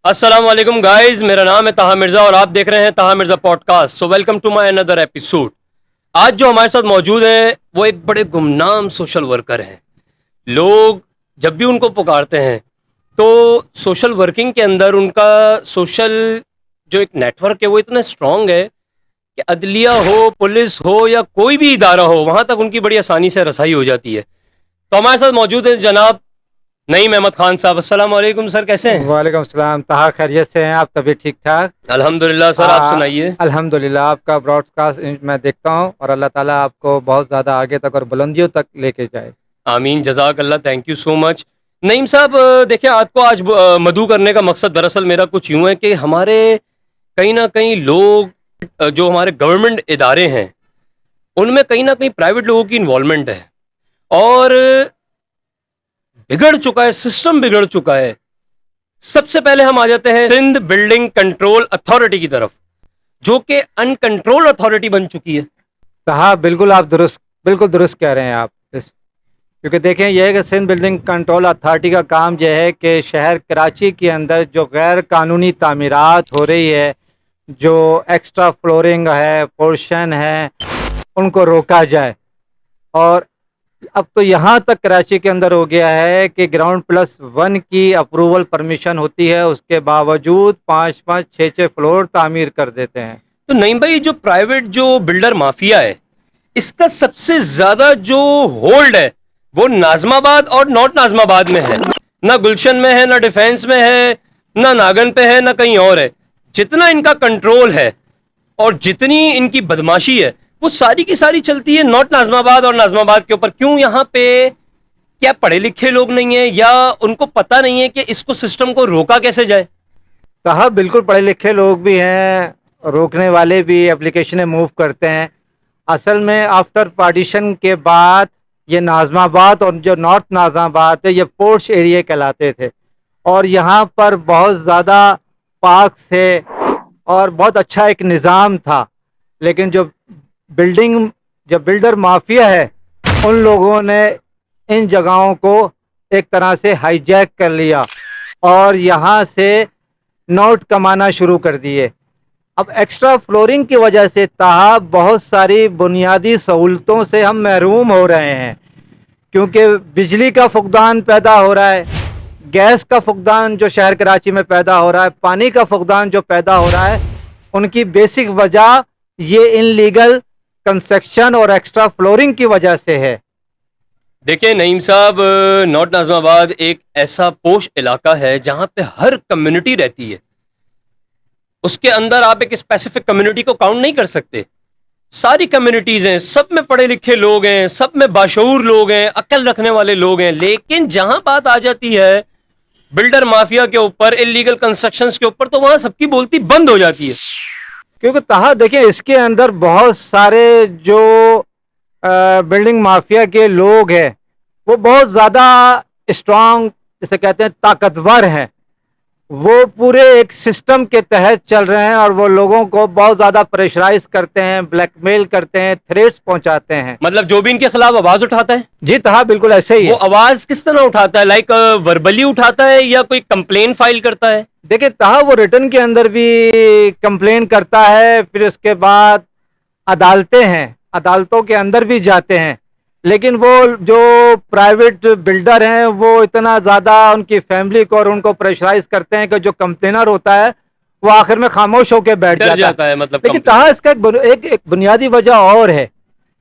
السلام علیکم گائز، میرا نام ہے طاہا مرزا اور آپ دیکھ رہے ہیں Taha Mirza podcast. So welcome to my another episode. آج جو ہمارے ساتھ موجود ہیں وہ ایک بڑے گمنام سوشل ورکر ہیں. لوگ جب بھی ان کو پکارتے ہیں تو سوشل ورکنگ کے اندر ان کا سوشل جو ایک نیٹ ورک ہے وہ اتنا اسٹرانگ ہے کہ عدلیہ ہو، پولیس ہو یا کوئی بھی ادارہ ہو، وہاں تک ان کی بڑی آسانی سے رسائی ہو جاتی ہے. تو ہمارے ساتھ موجود ہیں جناب نعیم احمد خان صاحب. السلام علیکم سر، کیسے ہیں؟ وعلیکم السلام. طاہا خیریت سے ہیں آپ؟ طبیعت ٹھیک ٹھاک؟ الحمدللہ سر، آپ سنائیے. الحمدللہ. آپ کا براڈ کاسٹ میں دیکھتا ہوں اور اللہ تعالیٰ آپ کو بہت زیادہ آگے تک اور بلندیوں تک لے کے جائے. آمین، جزاک اللہ، تھینک یو سو مچ. نعیم صاحب دیکھیں، آپ کو آج مدعو کرنے کا مقصد دراصل میرا کچھ یوں ہے کہ ہمارے کہیں نہ کہیں لوگ جو ہمارے گورنمنٹ ادارے ہیں ان میں کہیں نہ کہیں پرائیویٹ لوگوں کی انوالومنٹ ہے اور بگڑ چکا ہے، سسٹم بگڑ چکا ہے. سب سے پہلے ہم آ جاتے ہیں سندھ بلڈنگ کنٹرول اتھارٹی کی طرف، جو کہ ان کنٹرول اتھارٹی بن چکی ہے. طاہا بالکل آپ بالکل درست کہہ رہے ہیں آپ. کیونکہ دیکھیں، یہ ہے کہ سندھ بلڈنگ کنٹرول اتھارٹی کا کام یہ ہے کہ شہر کراچی کے اندر جو غیر قانونی تعمیرات ہو رہی ہے، جو ایکسٹرا فلورنگ ہے، پورشن ہے، ان کو روکا جائے. اور اب تو یہاں تک کراچی کے اندر ہو گیا ہے کہ گراؤنڈ پلس 1 کی اپروول پرمیشن ہوتی ہے، اس کے باوجود 5-5 6-6 فلور تعمیر کر دیتے ہیں. تو نعیم بھائی، جو پرائیویٹ جو بلڈر مافیا ہے اس کا سب سے زیادہ جو ہولڈ ہے وہ ناظم آباد اور نارتھ ناظم آباد میں ہے. نہ گلشن میں ہے، نہ ڈیفینس میں ہے، نہ ناگن پہ ہے، نہ کہیں اور ہے. جتنا ان کا کنٹرول ہے اور جتنی ان کی بدماشی ہے وہ ساری کی ساری چلتی ہے نارتھ ناظم آباد اور ناظم آباد کے اوپر. کیوں؟ یہاں پہ کیا پڑھے لکھے لوگ نہیں ہیں یا ان کو پتہ نہیں ہے کہ اس کو سسٹم کو روکا کیسے جائے؟ صاحب بالکل پڑھے لکھے لوگ بھی ہیں، روکنے والے بھی اپلیکیشنیں موو کرتے ہیں. اصل میں آفٹر پارٹیشن کے بعد یہ ناظم آباد اور جو نارتھ ناظم آباد ہے یہ پورش ایریا کہلاتے تھے، اور یہاں پر بہت زیادہ پارکس تھے اور بہت اچھا ایک نظام تھا. لیکن جو بلڈر مافیا ہے ان لوگوں نے ان جگہوں کو ایک طرح سے ہائی جیک کر لیا اور یہاں سے نوٹ کمانا شروع کر دیے. اب ایکسٹرا فلورنگ کی وجہ سے تاہا بہت ساری بنیادی سہولتوں سے ہم محروم ہو رہے ہیں، کیونکہ بجلی کا فقدان پیدا ہو رہا ہے، گیس کا فقدان جو شہر کراچی میں پیدا ہو رہا ہے، پانی کا فقدان جو پیدا ہو رہا ہے، ان کی بیسک وجہ یہ ان لیگل کنسٹرکشن اور ایکسٹرا فلورنگ کی وجہ سے ہے. دیکھیں نعیم صاحب، نارتھ ناظم آباد ایک ایسا پوش علاقہ ہے جہاں پہ ہر کمیونٹی رہتی ہے. اس کے اندر آپ ایک اسپیسیفک کمیونٹی کو کاؤنٹ نہیں کر سکتے. ساری کمیونٹیز ہیں، سب میں پڑھے لکھے لوگ ہیں، سب میں باشعور لوگ ہیں، عقل رکھنے والے لوگ ہیں. لیکن جہاں بات آ جاتی ہے بلڈر مافیا کے اوپر، انلیگل کنسٹرکشنز کے اوپر، تو وہاں سب کی بولتی بند ہو جاتی ہے. کیونکہ تاہا دیکھیں اس کے اندر بہت سارے جو بلڈنگ مافیا کے لوگ ہیں وہ بہت زیادہ اسٹرانگ، جسے کہتے ہیں طاقتور ہیں. وہ پورے ایک سسٹم کے تحت چل رہے ہیں اور وہ لوگوں کو بہت زیادہ پریشرائز کرتے ہیں، بلیک میل کرتے ہیں، تھریٹس پہنچاتے ہیں. مطلب جو بھی ان کے خلاف آواز اٹھاتا ہے، جی تاہا بالکل ایسے ہی ہے. وہ آواز کس طرح اٹھاتا ہے؟ لائک وربلی اٹھاتا ہے یا کوئی کمپلین فائل کرتا ہے؟ دیکھیں تاہا وہ ریٹن کے اندر بھی کمپلین کرتا ہے، پھر اس کے بعد عدالتیں ہیں، عدالتوں کے اندر بھی جاتے ہیں. لیکن وہ جو پرائیویٹ بلڈر ہیں وہ اتنا زیادہ ان کی فیملی کو اور ان کو پریشرائز کرتے ہیں کہ جو کمپلینر ہوتا ہے وہ آخر میں خاموش ہو کے بیٹھ ڈر جاتا ہے. مطلب لیکن تاہا اس کا ایک بنیادی وجہ اور ہے.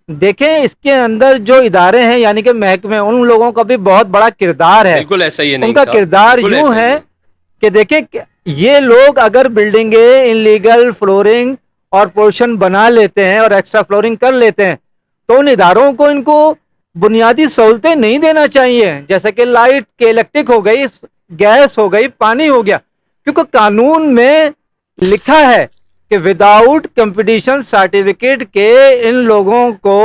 دیکھیں اس کے اندر جو ادارے ہیں یعنی کہ محکمے، ان لوگوں کا بھی بہت بڑا کردار ہے. بالکل ایسا ہی ہے ان نعیم کا صاحب، کردار بالکل یوں ایسا ہی ہے کہ دیکھیں یہ لوگ اگر بلڈنگیں انلیگل فلورنگ اور پورشن بنا لیتے ہیں اور ایکسٹرا فلورنگ کر لیتے ہیں تو ان اداروں کو ان کو بنیادی سہولتیں نہیں دینا چاہیے، جیسے کہ لائٹ کے الیکٹرک ہو گئی، گیس ہو گئی، پانی ہو گیا. کیونکہ قانون میں لکھا ہے کہ وداؤٹ کمپٹیشن سرٹیفکیٹ کے ان لوگوں کو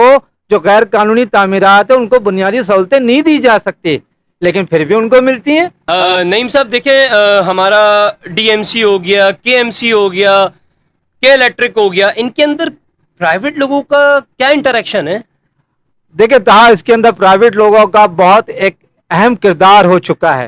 جو غیر قانونی تعمیرات ہیں ان کو بنیادی سہولتیں نہیں دی جا سکتی، لیکن پھر بھی ان کو ملتی ہیں. نعیم صاحب دیکھیں، ہمارا ڈی ایم سی ہو گیا، کے ایم سی ہو گیا، کے الیکٹرک ہو گیا، ان کے اندر پرائیویٹ لوگوں کا کیا انٹریکشن ہے؟ دیکھیں تاہا اس کے اندر پرائیویٹ لوگوں کا بہت ایک اہم کردار ہو چکا ہے.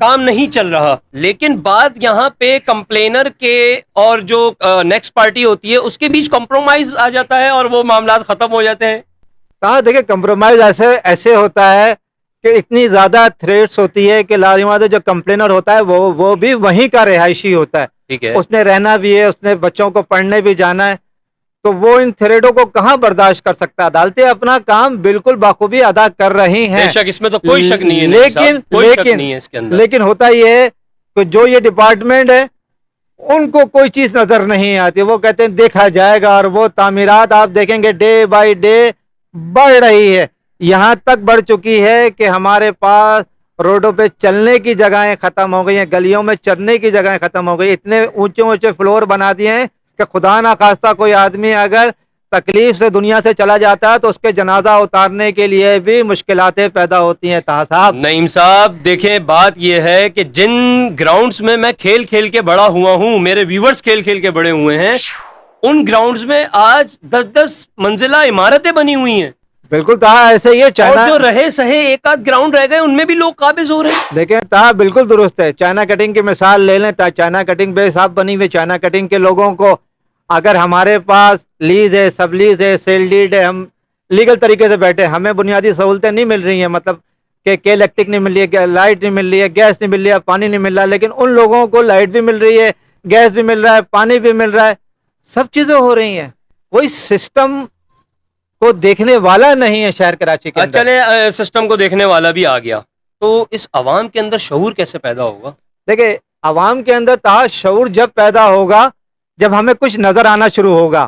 کام نہیں چل رہا، لیکن بات یہاں پہ کمپلینر کے اور جو نیکسٹ پارٹی ہوتی ہے اس کے بیچ کمپرومائز آ جاتا ہے اور وہ معاملات ختم ہو جاتے ہیں. کہاں دیکھیں کمپرومائز ایسے ہوتا ہے کہ اتنی زیادہ تھریٹس ہوتی ہے کہ لازمات جو کمپلینر ہوتا ہے وہ بھی وہیں کا رہائشی ہوتا ہے. ٹھیک ہے. اس نے رہنا بھی ہے, اس نے بچوں کو پڑھنے بھی جانا ہے, تو وہ ان تھریڈوں کو کہاں برداشت کر سکتا ہے. عدالتیں اپنا کام بالکل بخوبی ادا کر رہی ہیں, بے شک اس میں تو کوئی شک نہیں ہے نعیم صاحب، کوئی شک نہیں ہے اس کے اندر. لیکن ہوتا یہ ہے کہ جو یہ ڈپارٹمنٹ ہے ان کو کوئی چیز نظر نہیں آتی. وہ کہتے ہیں دیکھا جائے گا, اور وہ تعمیرات آپ دیکھیں گے ڈے بائی ڈے بڑھ رہی ہے. یہاں تک بڑھ چکی ہے کہ ہمارے پاس روڈوں پہ چلنے کی جگہیں ختم ہو گئی ہیں, گلیوں میں چلنے کی جگہیں ختم ہو گئی. اتنے اونچے اونچے فلور بنا دیے ہیں کہ خدا نہ خواستہ کوئی آدمی اگر تکلیف سے دنیا سے چلا جاتا ہے تو اس کے جنازہ اتارنے کے لیے بھی مشکلات پیدا ہوتی ہیں. طاہر صاحب نعیم صاحب دیکھیں بات یہ ہے کہ جن گراؤنڈز میں کھیل کھیل کے بڑا ہوا ہوں, میرے ویورز کھیل کھیل کے بڑے ہوئے ہیں, ان گراؤنڈز میں آج 10-10 منزلہ عمارتیں بنی ہوئی ہیں. بالکل طاہر ایسے ہی ہے. اور چائنا جو رہے سہے ایک آدھ گراؤنڈ رہ گئے ان میں بھی لوگ قابض ہو رہے ہیں. دیکھیں طاہر بالکل درست ہے. چائنا کٹنگ کی مثال لے لیں. چائنا کٹنگ بے حساب بنی ہوئی. چائنا کٹنگ کے لوگوں کو اگر ہمارے پاس لیز ہے, سب لیز ہے, سیل ڈیڈ ہے, ہم لیگل طریقے سے بیٹھے, ہمیں بنیادی سہولتیں نہیں مل رہی ہیں, مطلب کہ الیکٹرک نہیں مل رہی ہے, لائٹ نہیں مل رہی ہے, گیس نہیں مل رہی ہے, پانی نہیں مل رہا, لیکن ان لوگوں کو لائٹ بھی مل رہی ہے, گیس بھی مل رہا ہے, پانی بھی مل رہا ہے, سب چیزیں ہو رہی ہیں. کوئی سسٹم کو دیکھنے والا نہیں ہے شہر کراچی کے اندر. چلے سسٹم کو دیکھنے والا بھی آ گیا, تو اس عوام کے اندر شعور کیسے پیدا ہوگا؟ دیکھیں عوام کے اندر طاہر شعور جب پیدا ہوگا جب ہمیں کچھ نظر آنا شروع ہوگا.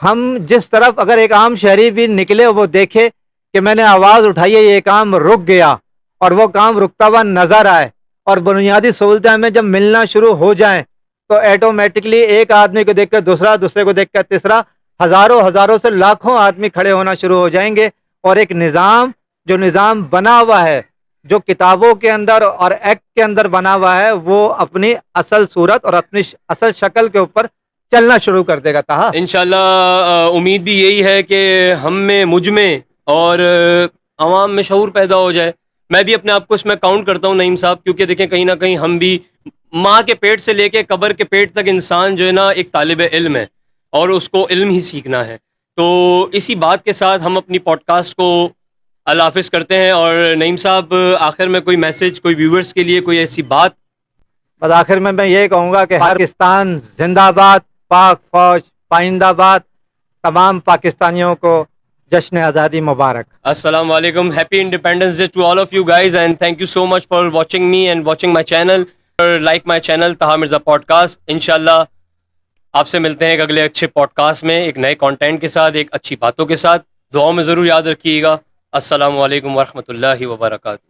ہم جس طرف اگر ایک عام شہری بھی نکلے وہ دیکھے کہ میں نے آواز اٹھائی ہے, یہ کام رک گیا, اور وہ کام رکتا ہوا نظر آئے, اور بنیادی سہولتیں ہمیں جب ملنا شروع ہو جائیں تو ایٹومیٹکلی ایک آدمی کو دیکھ کر دوسرا, دوسرے کو دیکھ کر تیسرا, ہزاروں سے لاکھوں آدمی کھڑے ہونا شروع ہو جائیں گے, اور ایک نظام جو نظام بنا ہوا ہے, جو کتابوں کے اندر اور ایکٹ کے اندر بنا ہوا ہے, وہ اپنی اصل صورت اور اپنی اصل شکل کے اوپر چلنا شروع کر دے گا. طاہر انشاءاللہ امید بھی یہی ہے کہ ہم میں, مجھ میں اور عوام میں شعور پیدا ہو جائے. میں بھی اپنے آپ کو اس میں کاؤنٹ کرتا ہوں نعیم صاحب, کیونکہ دیکھیں کہیں نہ کہیں ہم بھی ماں کے پیٹ سے لے کے قبر کے پیٹ تک انسان جو ہے نا ایک طالب علم ہے, اور اس کو علم ہی سیکھنا ہے. تو اسی بات کے ساتھ ہم اپنی پوڈ کاسٹ کو اللہ حافظ کرتے ہیں. اور نعیم صاحب آخر میں کوئی میسج, کوئی ویورز کے لیے کوئی ایسی بات؟ بس آخر میں یہ کہوں گا کہ پاکستان زندہ باد, پاک فوج پائندہ باد, تمام پاکستانیوں کو جشن آزادی مبارک. السلام علیکم, happy independence day to all of you guys, and thank you so much for watching me and watching my channel. Like my channel Tahir Mirza podcast. انشاءاللہ آپ سے ملتے ہیں ایک اگلے اچھے پوڈ کاسٹ میں, ایک نئے کانٹینٹ کے ساتھ, ایک اچھی باتوں کے ساتھ. دعاؤں میں ضرور یاد رکھیے گا. السلام علیکم ورحمۃ اللہ وبرکاتہ.